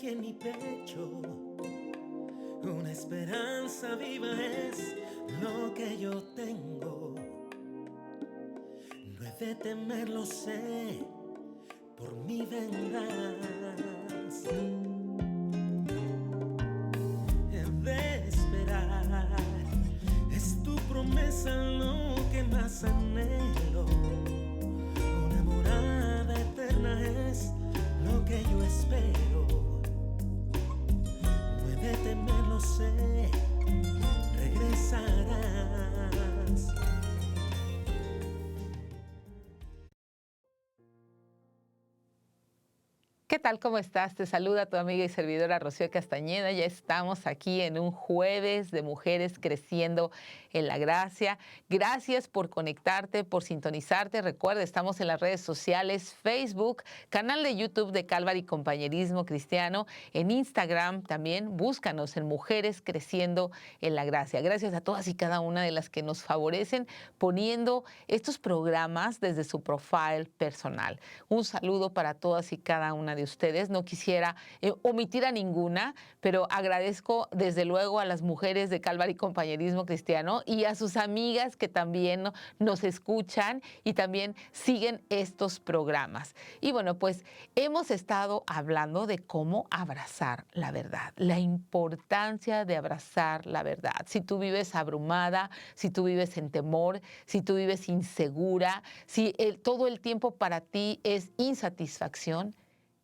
aquí en mi pecho. Una esperanza viva es lo que yo tengo. No he de temer, lo sé, por mí vendrás. He de esperar, es tu promesa lo que más anhelo. Una morada eterna es lo que yo espero. No he de temer, lo sé, regresarás. ¿Qué tal? ¿Cómo estás? Te saluda tu amiga y servidora Rocío Castañeda. Ya estamos aquí en un jueves de Mujeres Creciendo en la Gracia. Gracias por conectarte, por sintonizarte. Recuerda, estamos en las redes sociales, Facebook, canal de YouTube de Calvary Compañerismo Cristiano, en Instagram también. Búscanos en Mujeres Creciendo en la Gracia. Gracias a todas y cada una de las que nos favorecen poniendo estos programas desde su profile personal. Un saludo para todas y cada una de ustedes. No quisiera omitir a ninguna, pero agradezco desde luego a las mujeres de Calvary Compañerismo Cristiano y a sus amigas que también nos escuchan y también siguen estos programas. Y bueno, pues hemos estado hablando de cómo abrazar la verdad, la importancia de abrazar la verdad. Si tú vives abrumada, si tú vives en temor, si tú vives insegura, si todo el tiempo para ti es insatisfacción,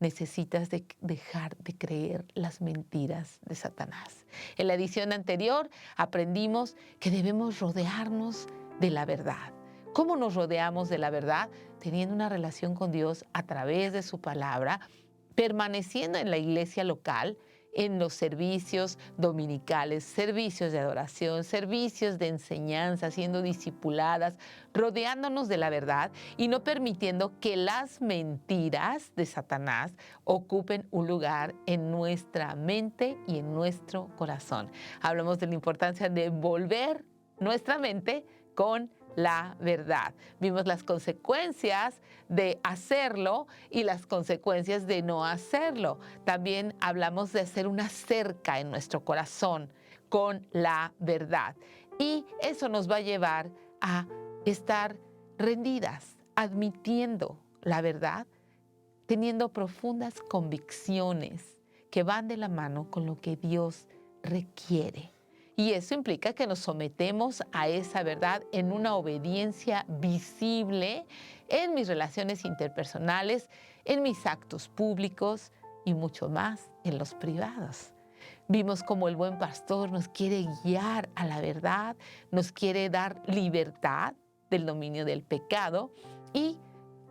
necesitas dejar de creer las mentiras de Satanás. En la edición anterior aprendimos que debemos rodearnos de la verdad. ¿Cómo nos rodeamos de la verdad? Teniendo una relación con Dios a través de su palabra, permaneciendo en la iglesia local, en los servicios dominicales, servicios de adoración, servicios de enseñanza, siendo discipuladas, rodeándonos de la verdad y no permitiendo que las mentiras de Satanás ocupen un lugar en nuestra mente y en nuestro corazón. Hablamos de la importancia de volver nuestra mente con la verdad. Vimos las consecuencias de hacerlo y las consecuencias de no hacerlo. También hablamos de hacer una cerca en nuestro corazón con la verdad. Y eso nos va a llevar a estar rendidas, admitiendo la verdad, teniendo profundas convicciones que van de la mano con lo que Dios requiere. Y eso implica que nos sometemos a esa verdad en una obediencia visible en mis relaciones interpersonales, en mis actos públicos y mucho más en los privados. Vimos cómo el buen pastor nos quiere guiar a la verdad, nos quiere dar libertad del dominio del pecado y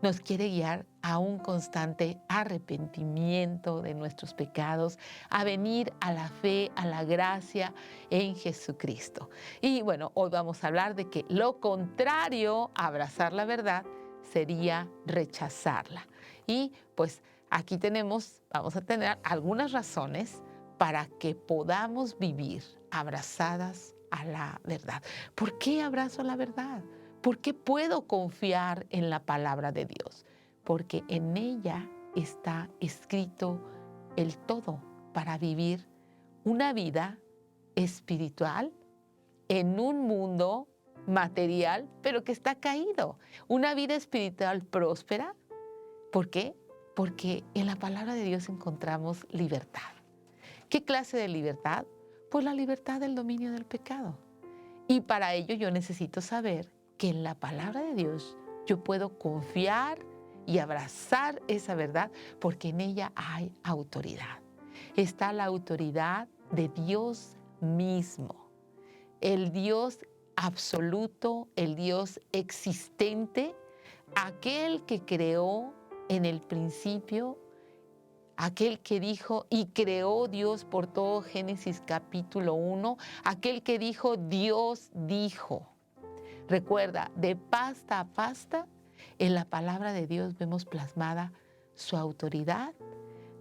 nos quiere guiar a un constante arrepentimiento de nuestros pecados, a venir a la fe, a la gracia en Jesucristo. Y bueno, hoy vamos a hablar de que lo contrario a abrazar la verdad sería rechazarla. Y pues aquí vamos a tener algunas razones para que podamos vivir abrazadas a la verdad. ¿Por qué abrazo la verdad? ¿Por qué puedo confiar en la palabra de Dios? Porque en ella está escrito el todo para vivir una vida espiritual en un mundo material, pero que está caído. Una vida espiritual próspera. ¿Por qué? Porque en la palabra de Dios encontramos libertad. ¿Qué clase de libertad? Pues la libertad del dominio del pecado. Y para ello yo necesito saber que en la palabra de Dios yo puedo confiar y abrazar esa verdad porque en ella hay autoridad. Está la autoridad de Dios mismo, el Dios absoluto, el Dios existente, aquel que creó en el principio, aquel que dijo y creó Dios por todo Génesis capítulo 1, aquel que dijo Dios dijo. Recuerda, de pasta a pasta, en la palabra de Dios vemos plasmada su autoridad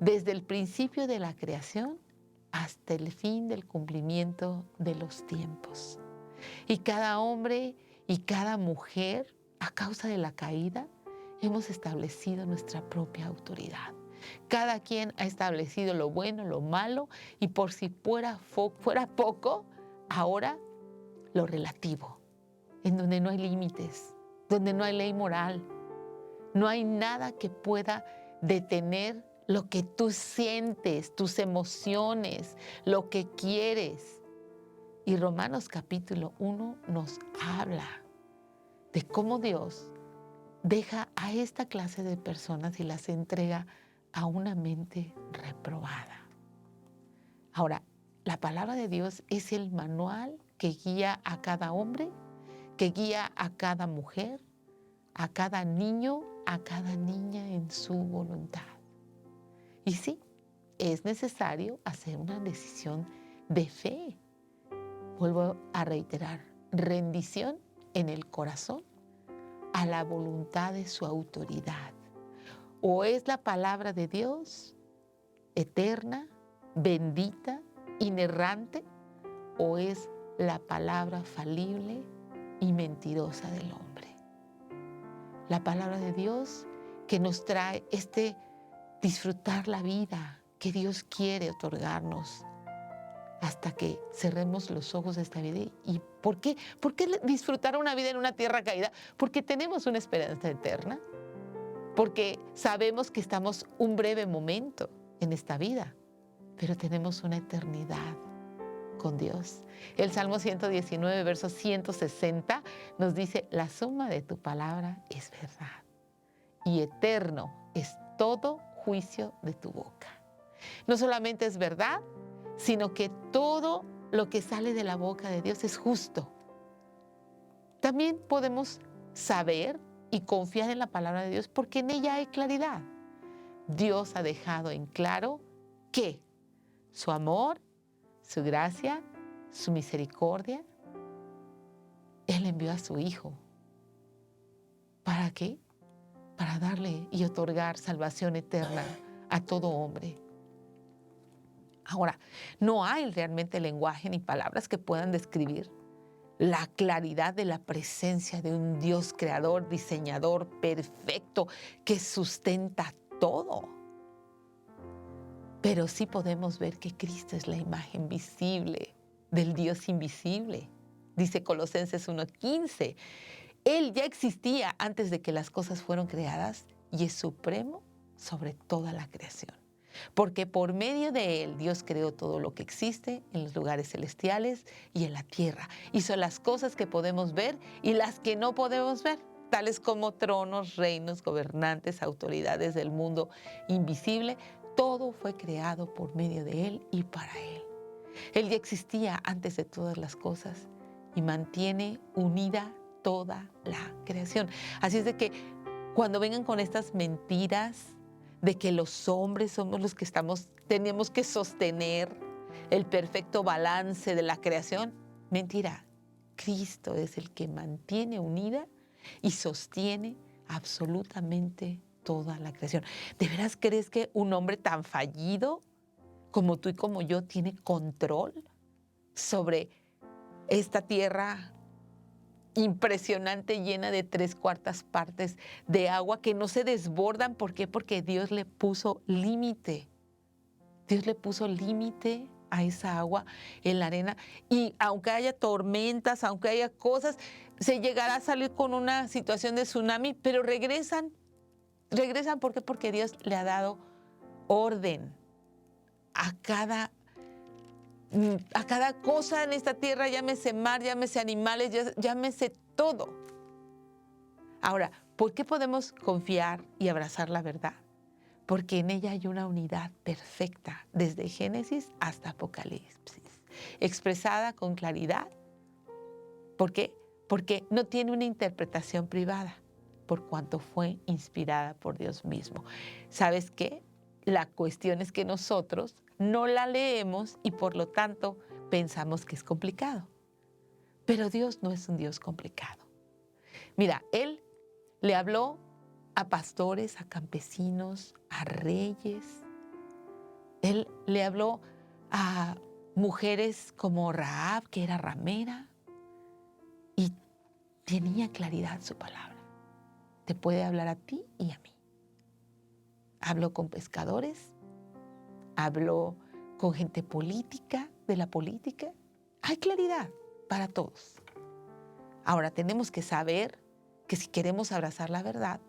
desde el principio de la creación hasta el fin del cumplimiento de los tiempos. Y cada hombre y cada mujer, a causa de la caída, hemos establecido nuestra propia autoridad. Cada quien ha establecido lo bueno, lo malo, y por si fuera poco, ahora lo relativo, en donde no hay límites, donde no hay ley moral, no hay nada que pueda detener lo que tú sientes, tus emociones, lo que quieres. Y Romanos capítulo 1 nos habla de cómo Dios deja a esta clase de personas y las entrega a una mente reprobada. Ahora, la palabra de Dios es el manual que guía a cada hombre, que guía a cada mujer, a cada niño, a cada niña en su voluntad. Y sí, es necesario hacer una decisión de fe. Vuelvo a reiterar, rendición en el corazón a la voluntad de su autoridad. O es la palabra de Dios eterna, bendita, inerrante, o es la palabra falible y mentirosa del hombre. La palabra de Dios que nos trae disfrutar la vida que Dios quiere otorgarnos hasta que cerremos los ojos de esta vida. ¿Y por qué? ¿Por qué disfrutar una vida en una tierra caída? Porque tenemos una esperanza eterna, porque sabemos que estamos un breve momento en esta vida, pero tenemos una eternidad con Dios. El Salmo 119, verso 160 nos dice: la suma de tu palabra es verdad y eterno es todo juicio de tu boca. No solamente es verdad, sino que todo lo que sale de la boca de Dios es justo. También podemos saber y confiar en la palabra de Dios porque en ella hay claridad. Dios ha dejado en claro que su amor, su gracia, su misericordia, Él envió a su Hijo. ¿Para qué? Para darle y otorgar salvación eterna a todo hombre. Ahora, no hay realmente lenguaje ni palabras que puedan describir la claridad de la presencia de un Dios creador, diseñador, perfecto, que sustenta todo. Pero sí podemos ver que Cristo es la imagen visible del Dios invisible. Dice Colosenses 1:15, Él ya existía antes de que las cosas fueron creadas y es supremo sobre toda la creación. Porque por medio de Él Dios creó todo lo que existe en los lugares celestiales y en la tierra. Hizo las cosas que podemos ver y las que no podemos ver, tales como tronos, reinos, gobernantes, autoridades del mundo invisible. Todo fue creado por medio de Él y para Él. Él ya existía antes de todas las cosas y mantiene unida toda la creación. Así es de que cuando vengan con estas mentiras de que los hombres somos los que tenemos que sostener el perfecto balance de la creación, mentira. Cristo es el que mantiene unida y sostiene absolutamente toda la creación. ¿De veras crees que un hombre tan fallido como tú y como yo tiene control sobre esta tierra impresionante, llena de 3/4 partes de agua que no se desbordan? ¿Por qué? Porque Dios le puso límite. Dios le puso límite a esa agua en la arena. Y aunque haya tormentas, aunque haya cosas, se llegará a salir con una situación de tsunami, pero regresan. ¿Regresan por qué? Porque Dios le ha dado orden a cada cosa en esta tierra, llámese mar, llámese animales, llámese todo. Ahora, ¿por qué podemos confiar y abrazar la verdad? Porque en ella hay una unidad perfecta, desde Génesis hasta Apocalipsis, expresada con claridad. ¿Por qué? Porque no tiene una interpretación privada, por cuanto fue inspirada por Dios mismo. ¿Sabes qué? La cuestión es que nosotros no la leemos y por lo tanto pensamos que es complicado. Pero Dios no es un Dios complicado. Mira, Él le habló a pastores, a campesinos, a reyes. Él le habló a mujeres como Rahab, que era ramera, y tenía claridad su palabra. Te puede hablar a ti y a mí. habló con pescadores, habló con gente política, de la política. Hay claridad para todos. Ahora tenemos que saber que si queremos abrazar la verdad,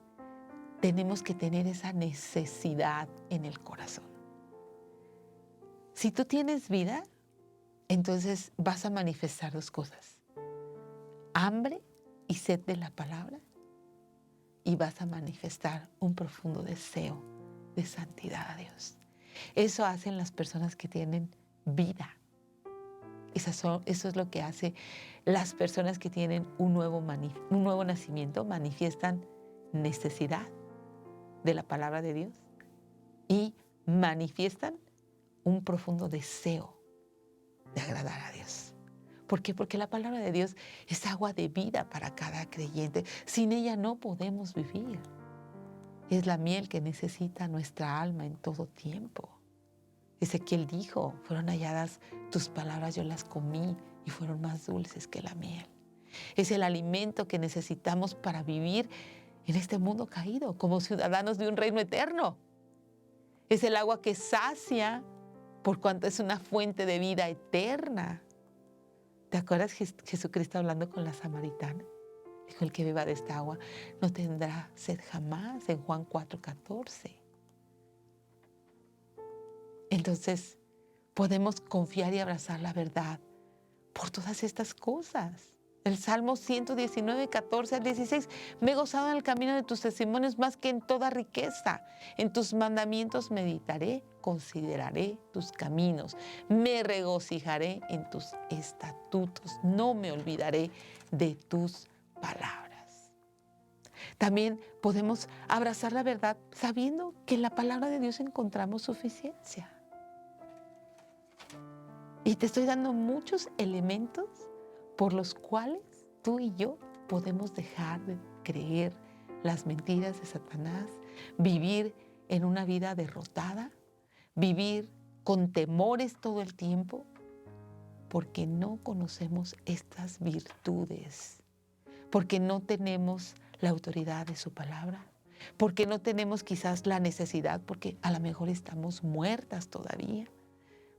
tenemos que tener esa necesidad en el corazón. Si tú tienes vida, entonces vas a manifestar dos cosas: hambre y sed de la palabra, y vas a manifestar un profundo deseo de santidad a Dios. Eso hacen las personas que tienen vida. Eso es lo que hace las personas que tienen un nuevo nacimiento. Manifiestan necesidad de la palabra de Dios y manifiestan un profundo deseo de agradar a Dios. ¿Por qué? Porque la palabra de Dios es agua de vida para cada creyente. Sin ella no podemos vivir. Es la miel que necesita nuestra alma en todo tiempo. Ezequiel dijo: fueron halladas tus palabras, yo las comí y fueron más dulces que la miel. Es el alimento que necesitamos para vivir en este mundo caído, como ciudadanos de un reino eterno. Es el agua que sacia, por cuanto es una fuente de vida eterna. ¿Te acuerdas Jesucristo hablando con la samaritana? Dijo: el que beba de esta agua no tendrá sed jamás, en Juan 4:14. Entonces, podemos confiar y abrazar la verdad por todas estas cosas. El Salmo 119, 14 al 16. Me he gozado en el camino de tus testimonios más que en toda riqueza. En tus mandamientos meditaré, consideraré tus caminos. Me regocijaré en tus estatutos. No me olvidaré de tus palabras. También podemos abrazar la verdad sabiendo que en la palabra de Dios encontramos suficiencia. Y te estoy dando muchos elementos por los cuales tú y yo podemos dejar de creer las mentiras de Satanás, vivir en una vida derrotada, vivir con temores todo el tiempo, porque no conocemos estas virtudes, porque no tenemos la autoridad de su palabra, porque no tenemos quizás la necesidad, porque a lo mejor estamos muertas todavía,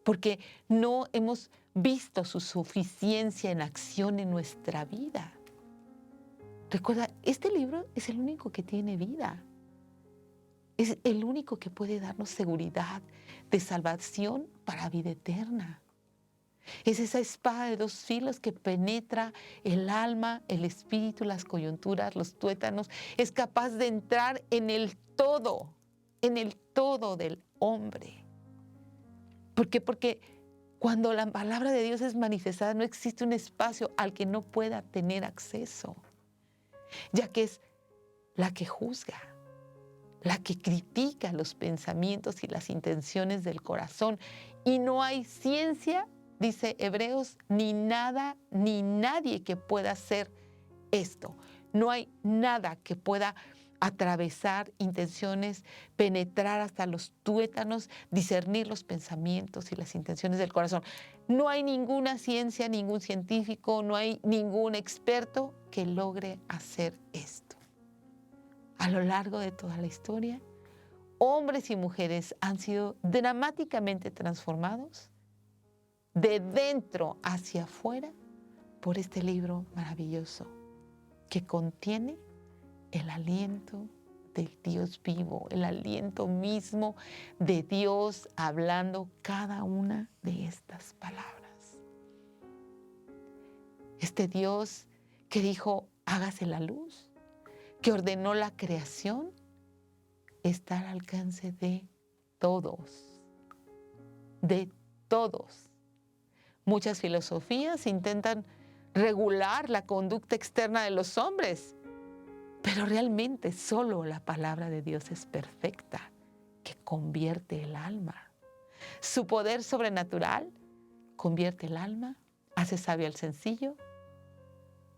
porque no hemos visto su suficiencia en acción en nuestra vida. Recuerda, este libro es el único que tiene vida. Es el único que puede darnos seguridad de salvación para vida eterna. Es esa espada de dos filos que penetra el alma, el espíritu, las coyunturas, los tuétanos. Es capaz de entrar en el todo del hombre. ¿Por qué? Porque cuando la palabra de Dios es manifestada, no existe un espacio al que no pueda tener acceso, ya que es la que juzga, la que critica los pensamientos y las intenciones del corazón. Y no hay ciencia, dice Hebreos, ni nada, ni nadie que pueda hacer esto. No hay nada que pueda atravesar intenciones, penetrar hasta los tuétanos, discernir los pensamientos y las intenciones del corazón. No hay ninguna ciencia, ningún científico, no hay ningún experto que logre hacer esto. A lo largo de toda la historia, hombres y mujeres han sido dramáticamente transformados de dentro hacia afuera por este libro maravilloso que contiene el aliento del Dios vivo, el aliento mismo de Dios hablando cada una de estas palabras. Este Dios que dijo: hágase la luz, que ordenó la creación, está al alcance de todos, de todos. Muchas filosofías intentan regular la conducta externa de los hombres, pero realmente solo la palabra de Dios es perfecta, que convierte el alma. Su poder sobrenatural convierte el alma, hace sabio al sencillo.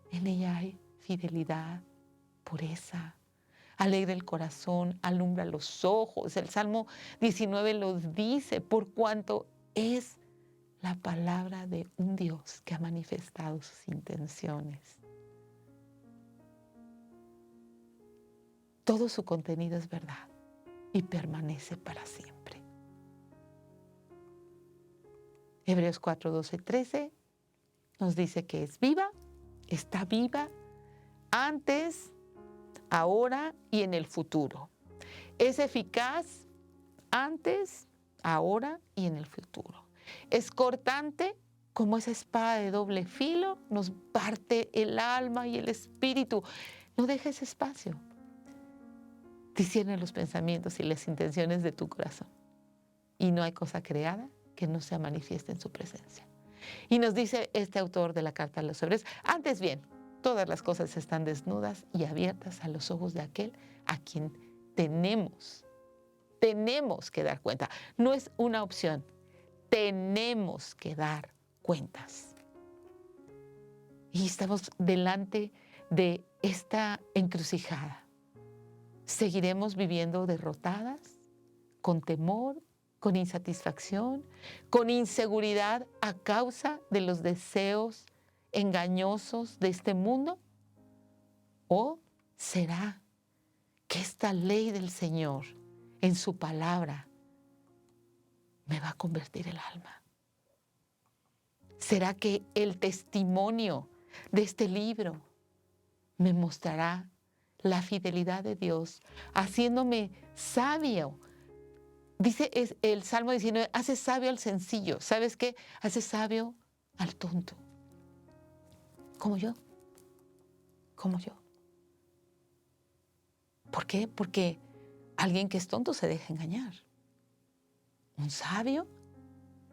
En ella hay fidelidad, pureza, alegra el corazón, alumbra los ojos. El Salmo 19 los dice, por cuanto es la palabra de un Dios que ha manifestado sus intenciones. Todo su contenido es verdad. y permanece para siempre. Hebreos 4, 12, 13 nos dice que es viva, está viva antes, ahora y en el futuro. Es eficaz antes, ahora y en el futuro. Es cortante como esa espada de doble filo, nos parte el alma y el espíritu. No dejes espacio. Discierne los pensamientos y las intenciones de tu corazón. Y no hay cosa creada que no sea manifiesta en su presencia. Y nos dice este autor de la carta a los Hebreos, antes bien, todas las cosas están desnudas y abiertas a los ojos de aquel a quien tenemos que dar cuenta. No es una opción, tenemos que dar cuentas. Y estamos delante de esta encrucijada. ¿Seguiremos viviendo derrotadas, con temor, con insatisfacción, con inseguridad a causa de los deseos engañosos de este mundo? ¿O será que esta ley del Señor en su palabra me va a convertir el alma? ¿Será que el testimonio de este libro me mostrará la fidelidad de Dios, haciéndome sabio? Dice el Salmo 19, hace sabio al sencillo. ¿Sabes qué? Hace sabio al tonto. Como yo. Como yo. ¿Por qué? Porque alguien que es tonto se deja engañar. Un sabio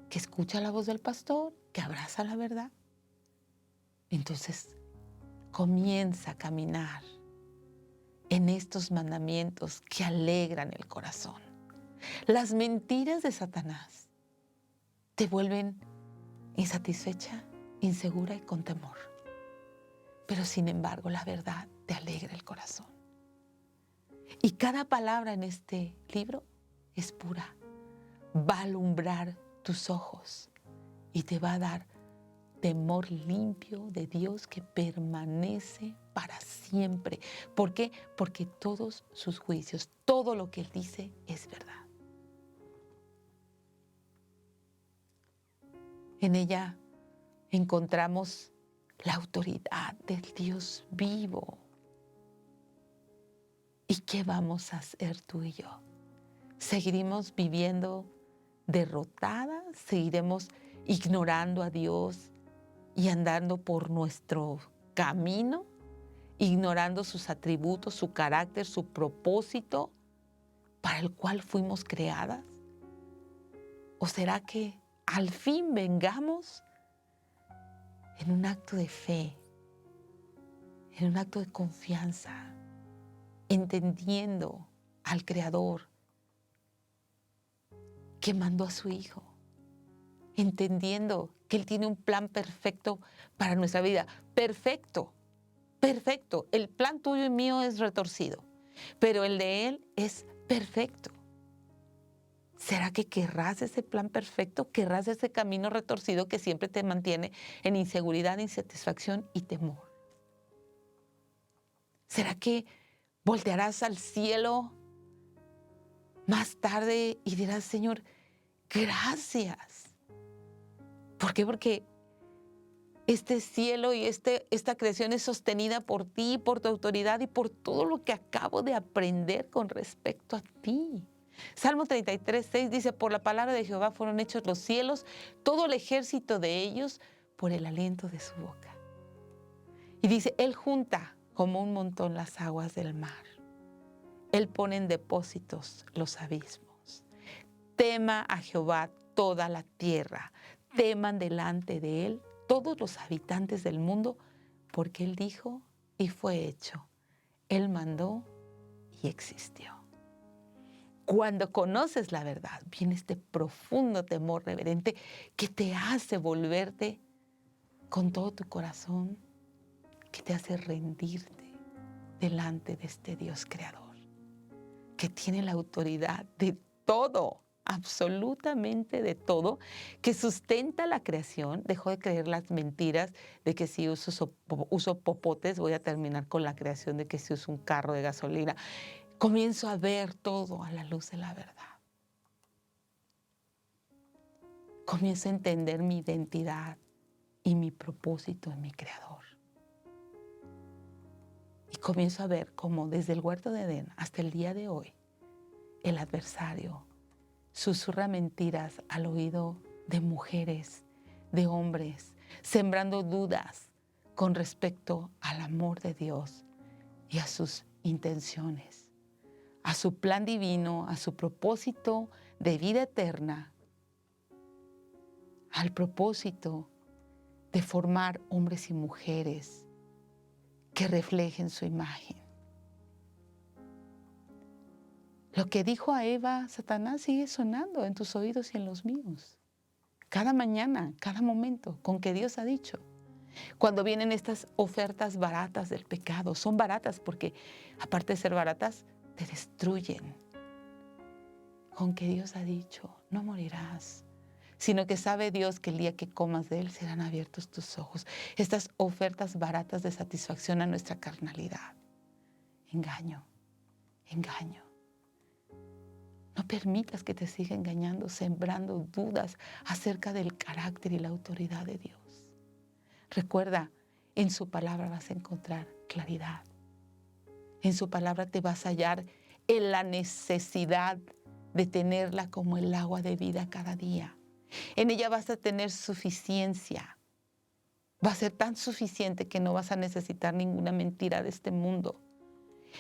que escucha la voz del pastor, que abraza la verdad. Entonces comienza a caminar en estos mandamientos que alegran el corazón. Las mentiras de Satanás te vuelven insatisfecha, insegura y con temor. Pero sin embargo, la verdad te alegra el corazón. Y cada palabra en este libro es pura. Va a alumbrar tus ojos y te va a dar temor limpio de Dios que permanece para siempre. ¿Por qué? Porque todos sus juicios, todo lo que Él dice es verdad. En ella encontramos la autoridad del Dios vivo. ¿Y qué vamos a hacer tú y yo? ¿Seguiremos viviendo derrotadas? ¿Seguiremos ignorando a Dios y andando por nuestro camino? ¿Ignorando sus atributos, su carácter, su propósito para el cual fuimos creadas? ¿O será que al fin vengamos en un acto de fe, en un acto de confianza, entendiendo al Creador que mandó a su Hijo, entendiendo que Él tiene un plan perfecto para nuestra vida? Perfecto, perfecto. El plan tuyo y mío es retorcido, pero el de Él es perfecto. ¿Será que querrás ese plan perfecto? ¿Querrás ese camino retorcido que siempre te mantiene en inseguridad, insatisfacción y temor? ¿Será que voltearás al cielo más tarde y dirás, Señor, gracias? ¿Por qué? Porque este cielo y esta creación es sostenida por ti, por tu autoridad y por todo lo que acabo de aprender con respecto a ti. Salmo 33, 6 dice, por la palabra de Jehová fueron hechos los cielos, todo el ejército de ellos por el aliento de su boca. Y dice, Él junta como un montón las aguas del mar. Él pone en depósitos los abismos. Tema a Jehová toda la tierra, teman delante de Él todos los habitantes del mundo, porque Él dijo y fue hecho. Él mandó y existió. Cuando conoces la verdad, viene este profundo temor reverente que te hace volverte con todo tu corazón, que te hace rendirte delante de este Dios creador, que tiene la autoridad de todo, absolutamente de todo, que sustenta la creación. Dejó de creer las mentiras de que si uso popotes voy a terminar con la creación, de que si uso un carro de gasolina. Comienzo a ver todo a la luz de la verdad. Comienzo a entender mi identidad y mi propósito en mi Creador. Y comienzo a ver cómo desde el huerto de Edén hasta el día de hoy, el adversario susurra mentiras al oído de mujeres, de hombres, sembrando dudas con respecto al amor de Dios y a sus intenciones, a su plan divino, a su propósito de vida eterna, al propósito de formar hombres y mujeres que reflejen su imagen. Lo que dijo a Eva Satanás sigue sonando en tus oídos y en los míos. Cada mañana, cada momento, con que Dios ha dicho. Cuando vienen estas ofertas baratas del pecado, son baratas porque aparte de ser baratas, te destruyen. Con que Dios ha dicho, no morirás, sino que sabe Dios que el día que comas de él serán abiertos tus ojos. Estas ofertas baratas de satisfacción a nuestra carnalidad. Engaño, engaño. No permitas que te siga engañando, sembrando dudas acerca del carácter y la autoridad de Dios. Recuerda, en su palabra vas a encontrar claridad. En su palabra te vas a hallar en la necesidad de tenerla como el agua de vida cada día. En ella vas a tener suficiencia. Va a ser tan suficiente que no vas a necesitar ninguna mentira de este mundo.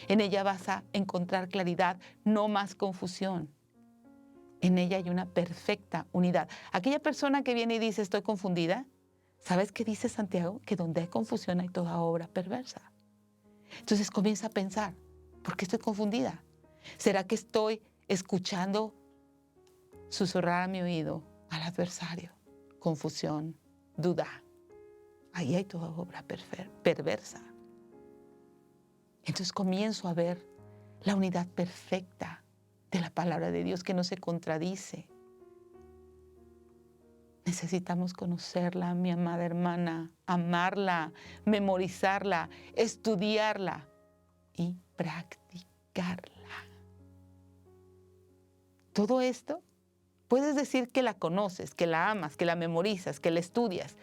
En ella vas a encontrar claridad, no más confusión. En ella hay una perfecta unidad. Aquella persona que viene y dice, estoy confundida, ¿sabes qué dice Santiago? Que donde hay confusión hay toda obra perversa. Entonces comienza a pensar, ¿por qué estoy confundida? ¿Será que estoy escuchando susurrar a mi oído al adversario? Confusión, duda. Ahí hay toda obra perversa. Entonces comienzo a ver la unidad perfecta de la palabra de Dios que no se contradice. Necesitamos conocerla, mi amada hermana, amarla, memorizarla, estudiarla y practicarla. Todo esto puedes decir que la conoces, que la amas, que la memorizas, que la estudias,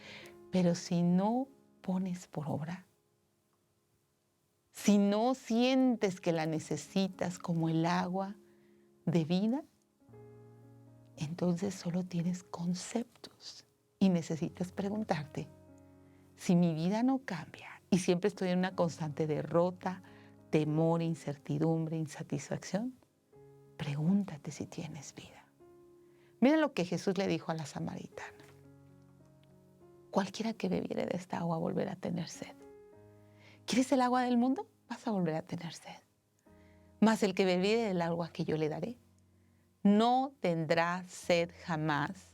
pero si no pones por obra, si no sientes que la necesitas como el agua de vida, entonces solo tienes conceptos y necesitas preguntarte, si mi vida no cambia y siempre estoy en una constante derrota, temor, incertidumbre, insatisfacción, pregúntate si tienes vida. Mira lo que Jesús le dijo a la samaritana. Cualquiera que bebiere de esta agua volverá a tener sed. ¿Quieres el agua del mundo? Vas a volver a tener sed. Mas el que bebiere del agua que yo le daré, no tendrá sed jamás,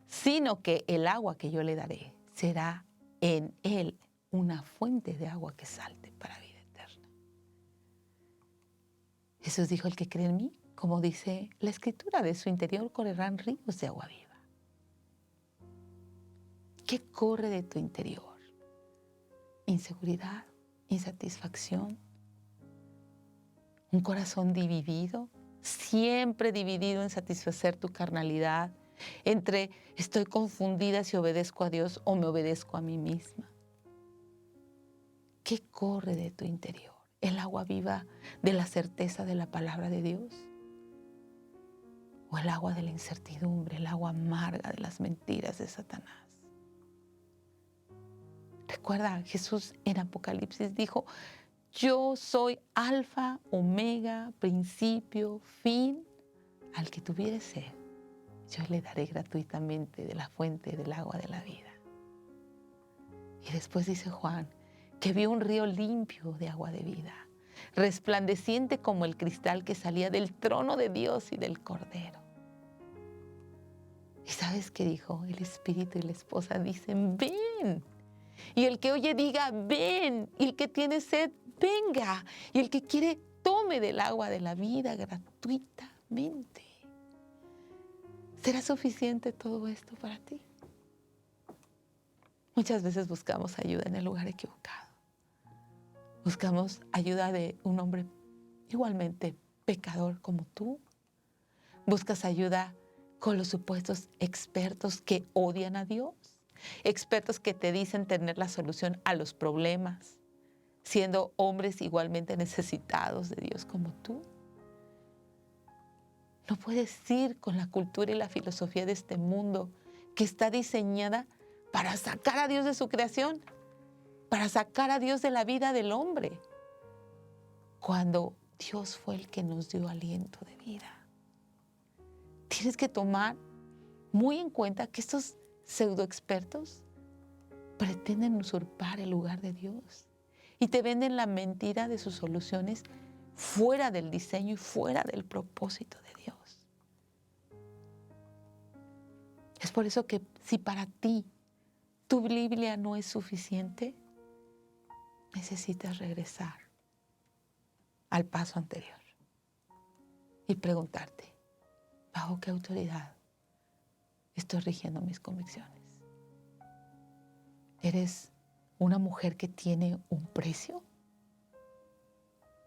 sino que el agua que yo le daré será en él una fuente de agua que salte para vida eterna. Jesús dijo, el que cree en mí, como dice la Escritura, de su interior correrán ríos de agua viva. ¿Qué corre de tu interior? Inseguridad, insatisfacción, un corazón dividido, siempre dividido en satisfacer tu carnalidad, entre estoy confundida si obedezco a Dios o me obedezco a mí misma. ¿Qué corre de tu interior? ¿El agua viva de la certeza de la palabra de Dios? ¿O el agua de la incertidumbre, el agua amarga de las mentiras de Satanás? Recuerda, Jesús en Apocalipsis dijo, yo soy alfa, omega, principio, fin. Al que tuviere sed, yo le daré gratuitamente de la fuente del agua de la vida. Y después dice Juan, que vio un río limpio de agua de vida, resplandeciente como el cristal que salía del trono de Dios y del Cordero. ¿Y sabes qué dijo? El Espíritu y la esposa dicen, ven. Y el que oye diga, ven. Y el que tiene sed, venga. Y el que quiere, tome del agua de la vida gratuitamente. ¿Será suficiente todo esto para ti? Muchas veces buscamos ayuda en el lugar equivocado. Buscamos ayuda de un hombre igualmente pecador como tú. Buscas ayuda con los supuestos expertos que odian a Dios, expertos que te dicen tener la solución a los problemas, siendo hombres igualmente necesitados de Dios como tú. No puedes ir con la cultura y la filosofía de este mundo que está diseñada para sacar a Dios de su creación, para sacar a Dios de la vida del hombre, cuando Dios fue el que nos dio aliento de vida. Tienes que tomar muy en cuenta que estos pseudoexpertos pretenden usurpar el lugar de Dios y te venden la mentira de sus soluciones fuera del diseño y fuera del propósito de Dios. Es por eso que si para ti tu Biblia no es suficiente, necesitas regresar al paso anterior y preguntarte, ¿bajo qué autoridad estoy rigiendo mis convicciones? ¿Eres una mujer que tiene un precio?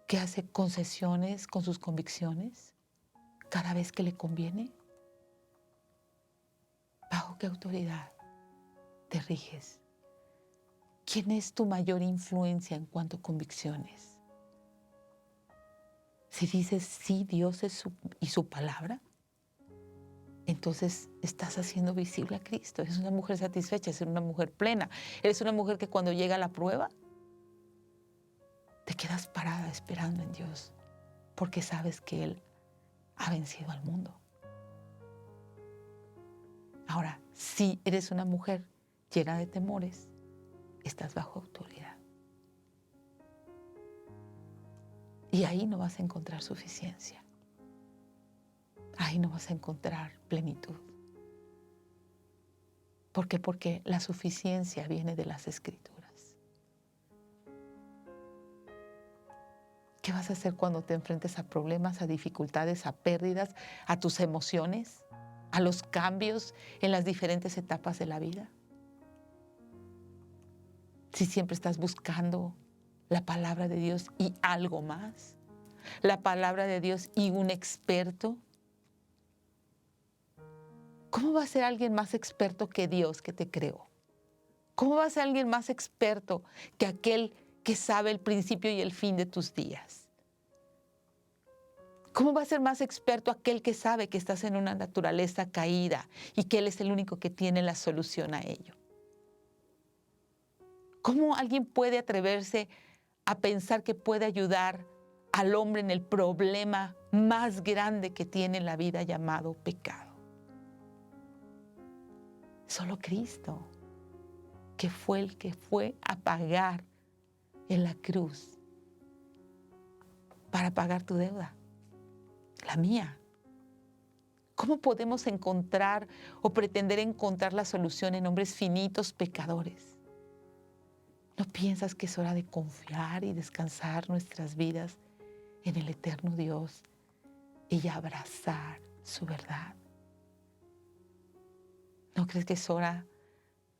¿Que hace concesiones con sus convicciones cada vez que le conviene? ¿Bajo qué autoridad te riges? ¿Quién es tu mayor influencia en cuanto a convicciones? Si dices sí, Dios es y su palabra, entonces estás haciendo visible a Cristo. Eres una mujer satisfecha, eres una mujer plena. Eres una mujer que cuando llega la prueba, te quedas parada esperando en Dios, porque sabes que Él ha vencido al mundo. Ahora, si eres una mujer llena de temores, estás bajo autoridad. Y ahí no vas a encontrar suficiencia. Ahí no vas a encontrar plenitud. ¿Por qué? Porque la suficiencia viene de las Escrituras. ¿Qué vas a hacer cuando te enfrentes a problemas, a dificultades, a pérdidas, a tus emociones, a los cambios en las diferentes etapas de la vida? Si siempre estás buscando la palabra de Dios y algo más, la palabra de Dios y un experto, ¿cómo va a ser alguien más experto que Dios que te creó? ¿Cómo va a ser alguien más experto que aquel que sabe el principio y el fin de tus días? ¿Cómo va a ser más experto aquel que sabe que estás en una naturaleza caída y que Él es el único que tiene la solución a ello? ¿Cómo alguien puede atreverse a pensar que puede ayudar al hombre en el problema más grande que tiene en la vida llamado pecado? Solo Cristo, que fue el que fue a pagar en la cruz para pagar tu deuda, la mía. ¿Cómo podemos encontrar o pretender encontrar la solución en hombres finitos pecadores? ¿No piensas que es hora de confiar y descansar nuestras vidas en el eterno Dios y abrazar su verdad? ¿No crees que es hora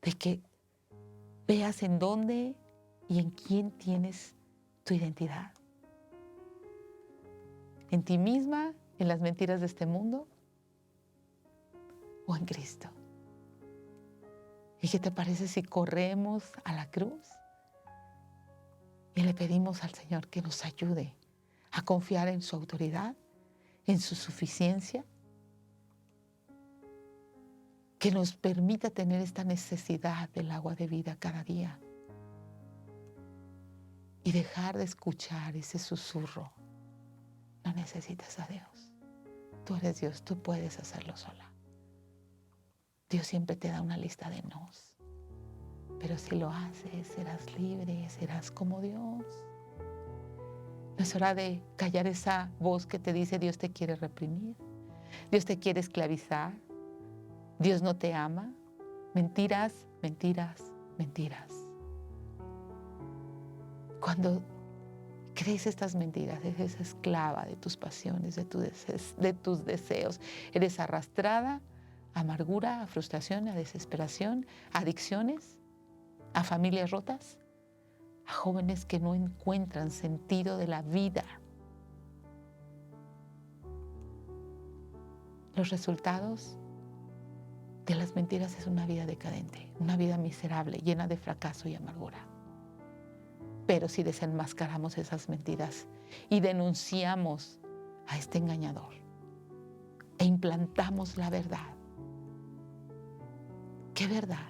de que veas en dónde y en quién tienes tu identidad? ¿En ti misma, en las mentiras de este mundo o en Cristo? ¿Y qué te parece si corremos a la cruz y le pedimos al Señor que nos ayude a confiar en su autoridad, en su suficiencia, que nos permita tener esta necesidad del agua de vida cada día y dejar de escuchar ese susurro? No necesitas a Dios. Tú eres Dios, tú puedes hacerlo sola. Dios siempre te da una lista de nos. Pero si lo haces, serás libre, serás como Dios. No es hora de callar esa voz que te dice Dios te quiere reprimir, Dios te quiere esclavizar, Dios no te ama. Mentiras, mentiras, mentiras. Cuando crees estas mentiras, eres esclava de tus pasiones, de tus deseos. Eres arrastrada a amargura, a frustración, a desesperación, a adicciones, a familias rotas, a jóvenes que no encuentran sentido de la vida los resultados de las mentiras es una vida decadente, una vida miserable, llena de fracaso y amargura. Pero si desenmascaramos esas mentiras y denunciamos a este engañador e implantamos la verdad, ¿qué verdad?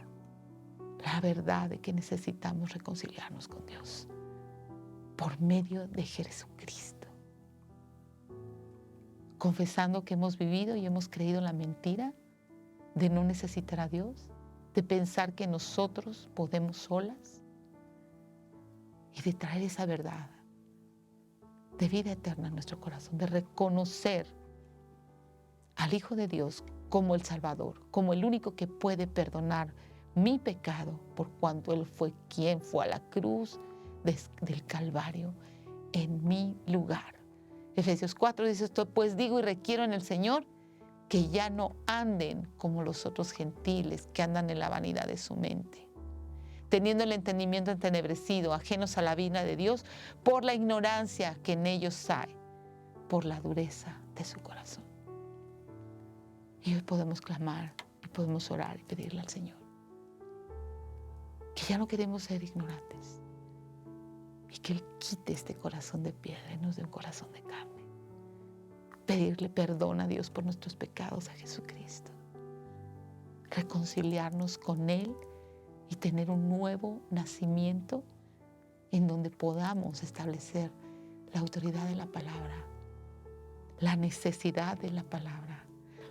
La verdad de que necesitamos reconciliarnos con Dios por medio de Jesucristo. Confesando que hemos vivido y hemos creído en la mentira de no necesitar a Dios, de pensar que nosotros podemos solas y de traer esa verdad de vida eterna a nuestro corazón, de reconocer al Hijo de Dios como el Salvador, como el único que puede perdonar mi pecado por cuanto Él fue quien fue a la cruz del Calvario en mi lugar. Efesios 4 dice esto: pues digo y requiero en el Señor que ya no anden como los otros gentiles que andan en la vanidad de su mente, teniendo el entendimiento entenebrecido, ajenos a la vida de Dios por la ignorancia que en ellos hay, por la dureza de su corazón. Y hoy podemos clamar y podemos orar y pedirle al Señor que ya no queremos ser ignorantes y que Él quite este corazón de piedra y nos dé un corazón de carne. Pedirle perdón a Dios por nuestros pecados, a Jesucristo. Reconciliarnos con Él y tener un nuevo nacimiento en donde podamos establecer la autoridad de la palabra, la necesidad de la palabra,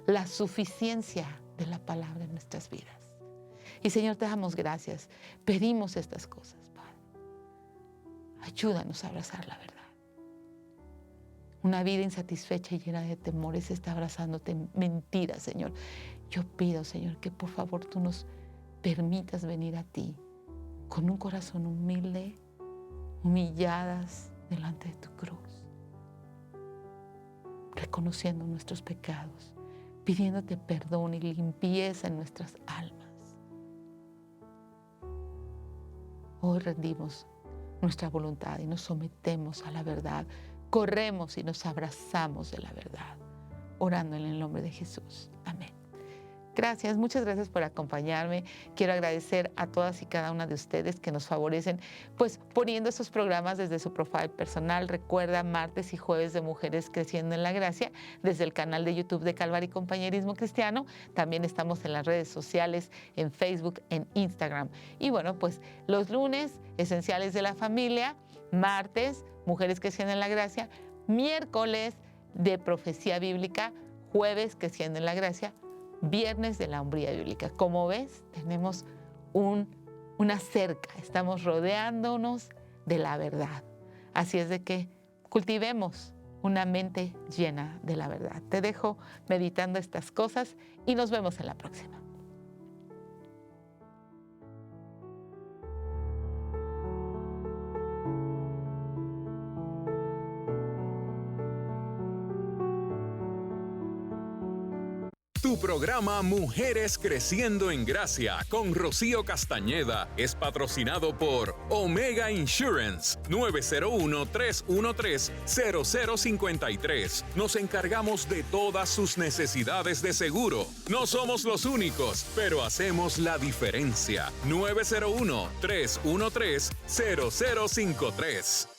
la suficiencia de la palabra en nuestras vidas. Y Señor, te damos gracias. Pedimos estas cosas, Padre. Ayúdanos a abrazar la verdad. Una vida insatisfecha y llena de temores está abrazándote mentiras, Señor. Yo pido, Señor, que por favor tú nos permitas venir a ti con un corazón humilde, humilladas delante de tu cruz, reconociendo nuestros pecados, pidiéndote perdón y limpieza en nuestras almas. Hoy rendimos nuestra voluntad y nos sometemos a la verdad. Corremos y nos abrazamos de la verdad, orando en el nombre de Jesús. Amén. Gracias, muchas gracias por acompañarme. Quiero agradecer a todas y cada una de ustedes que nos favorecen, pues poniendo estos programas desde su profile personal. Recuerda, martes y jueves de Mujeres Creciendo en la Gracia, desde el canal de YouTube de Calvario y Compañerismo Cristiano. También estamos en las redes sociales, en Facebook, en Instagram. Y bueno, pues los lunes, Esenciales de la Familia, martes, Mujeres Creciendo en la Gracia, miércoles de Profecía Bíblica, jueves Creciendo en la Gracia, viernes de la Hombría Bíblica. Como ves, tenemos una cerca, estamos rodeándonos de la verdad. Así es de que cultivemos una mente llena de la verdad. Te dejo meditando estas cosas y nos vemos en la próxima. Tu programa Mujeres Creciendo en Gracia con Rocío Castañeda es patrocinado por Omega Insurance 901-313-0053. Nos encargamos de todas sus necesidades de seguro. No somos los únicos, pero hacemos la diferencia. 901-313-0053.